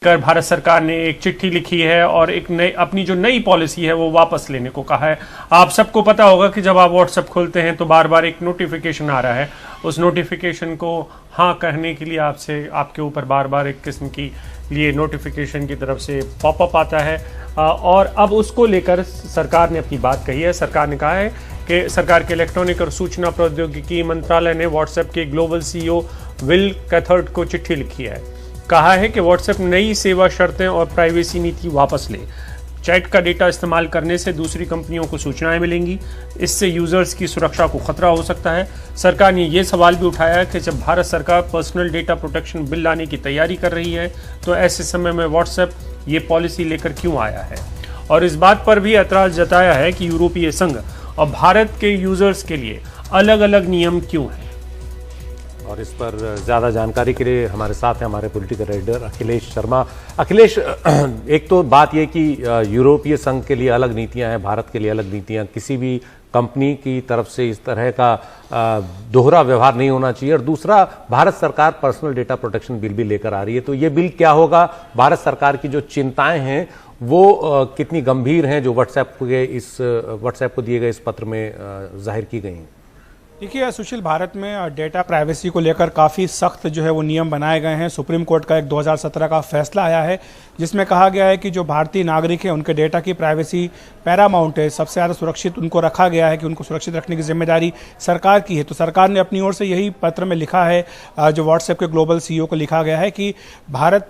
कर भारत सरकार ने एक चिट्ठी लिखी है और एक नई अपनी जो नई पॉलिसी है वो वापस लेने को कहा है। आप सबको पता होगा कि जब आप व्हाट्सएप खोलते हैं तो बार बार एक नोटिफिकेशन आ रहा है। उस नोटिफिकेशन को हाँ कहने के लिए आपके ऊपर बार बार एक किस्म की लिए नोटिफिकेशन की तरफ से पॉपअप आता है और अब उसको लेकर सरकार ने अपनी बात कही है। सरकार ने कहा है कि सरकार के इलेक्ट्रॉनिक और सूचना प्रौद्योगिकी मंत्रालय ने व्हाट्सएप के ग्लोबल सीईओ विल कैथर्ड को चिट्ठी लिखी है। कहा है कि व्हाट्सएप नई सेवा शर्तें और प्राइवेसी नीति वापस ले। चैट का डेटा इस्तेमाल करने से दूसरी कंपनियों को सूचनाएं मिलेंगी, इससे यूजर्स की सुरक्षा को खतरा हो सकता है। सरकार ने यह सवाल भी उठाया कि जब भारत सरकार पर्सनल डेटा प्रोटेक्शन बिल लाने की तैयारी कर रही है तो ऐसे समय में व्हाट्सएप ये पॉलिसी लेकर क्यों आया है, और इस बात पर भी एतराज जताया है कि यूरोपीय संघ और भारत के यूजर्स के लिए अलग अलग नियम क्यों हैं। और इस पर ज़्यादा जानकारी के लिए हमारे साथ हैं हमारे पॉलिटिकल राइटर अखिलेश शर्मा। अखिलेश, एक तो बात यह कि यूरोपीय संघ के लिए अलग नीतियां हैं, भारत के लिए अलग नीतियां, किसी भी कंपनी की तरफ से इस तरह का दोहरा व्यवहार नहीं होना चाहिए। और दूसरा, भारत सरकार पर्सनल डेटा प्रोटेक्शन बिल भी लेकर आ रही है, तो ये बिल क्या होगा, भारत सरकार की जो चिंताएं हैं वो कितनी गंभीर हैं जो व्हाट्सएप को दिए गए इस पत्र में जाहिर की गई हैं। देखिए सुशील, भारत में डेटा प्राइवेसी को लेकर काफ़ी सख्त जो है वो नियम बनाए गए हैं। सुप्रीम कोर्ट का एक 2017 का फैसला आया है जिसमें कहा गया है कि जो भारतीय नागरिक हैं उनके डेटा की प्राइवेसी पैरामाउंट है, सबसे ज़्यादा सुरक्षित उनको रखा गया है कि उनको सुरक्षित रखने की जिम्मेदारी सरकार की है। तो सरकार ने अपनी ओर से यही पत्र में लिखा है, जो व्हाट्सएप के ग्लोबल सीईओ को लिखा गया है कि भारत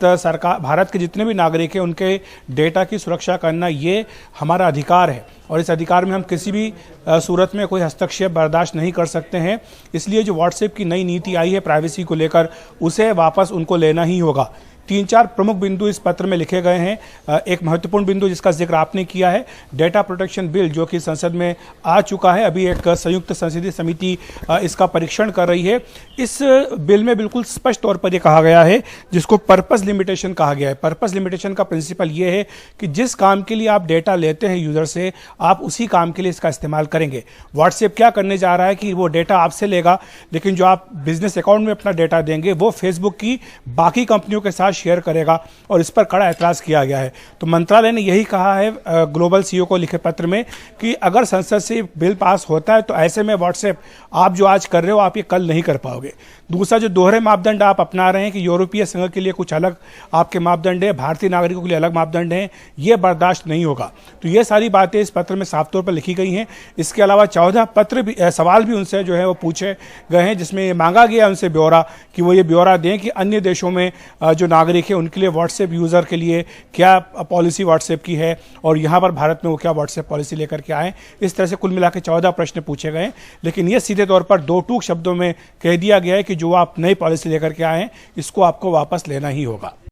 के जितने भी नागरिक हैं उनके डेटा की सुरक्षा करना ये हमारा अधिकार है और इस अधिकार में हम किसी भी सूरत में कोई हस्तक्षेप बर्दाश्त नहीं कर सकते हैं। इसलिए जो व्हाट्सएप की नई नीति आई है प्राइवेसी को लेकर, उसे वापस उनको लेना ही होगा। 3-4 प्रमुख बिंदु इस पत्र में लिखे गए हैं। एक महत्वपूर्ण बिंदु जिसका जिक्र आपने किया है, डेटा प्रोटेक्शन बिल जो कि संसद में आ चुका है, अभी एक संयुक्त संसदीय समिति इसका परीक्षण कर रही है। इस बिल में बिल्कुल स्पष्ट तौर पर यह कहा गया है, जिसको पर्पस लिमिटेशन कहा गया है। पर्पस लिमिटेशन का प्रिंसिपल ये है कि जिस काम के लिए आप डेटा लेते हैं यूजर से, आप उसी काम के लिए इसका इस्तेमाल करेंगे। व्हाट्सएप क्या करने जा रहा है कि वो डेटा आपसे लेगा, लेकिन जो आप बिजनेस अकाउंट में अपना डेटा देंगे वो फेसबुक की बाकी कंपनियों के साथ शेयर करेगा, और इस पर कड़ा ऐतराज किया गया है। तो मंत्रालय ने यही कहा है ग्लोबल सीईओ को लिखे पत्र में कि अगर संसद से बिल पास होता है तो ऐसे में व्हाट्सएप आप जो आज कर रहे हो आप ये कल नहीं कर पाओगे। दूसरा, जो दोहरे मापदंड आप अपना रहे हैं कि यूरोपीय संघ के लिए कुछ अलग आपके मापदंड है, भारतीय नागरिकों के लिए अलग मापदंड हैं, ये बर्दाश्त नहीं होगा। तो ये सारी बातें इस पत्र में साफ तौर पर लिखी गई हैं। इसके अलावा 14 सवाल भी उनसे जो है वो पूछे गए हैं, जिसमें ये मांगा गया उनसे ब्यौरा कि वो ये ब्यौरा दें कि अन्य देशों में जो नागरिक है उनके लिए व्हाट्सएप यूज़र के लिए क्या पॉलिसी व्हाट्सएप की है और यहाँ पर भारत में वो क्या व्हाट्सएप पॉलिसी लेकर के आए। इस तरह से कुल मिला के 14 प्रश्न पूछे गए, लेकिन ये सीधे तौर पर 2 टूक शब्दों में कह दिया गया है कि जो आप नई पॉलिसी लेकर के आए हैं इसको आपको वापस लेना ही होगा।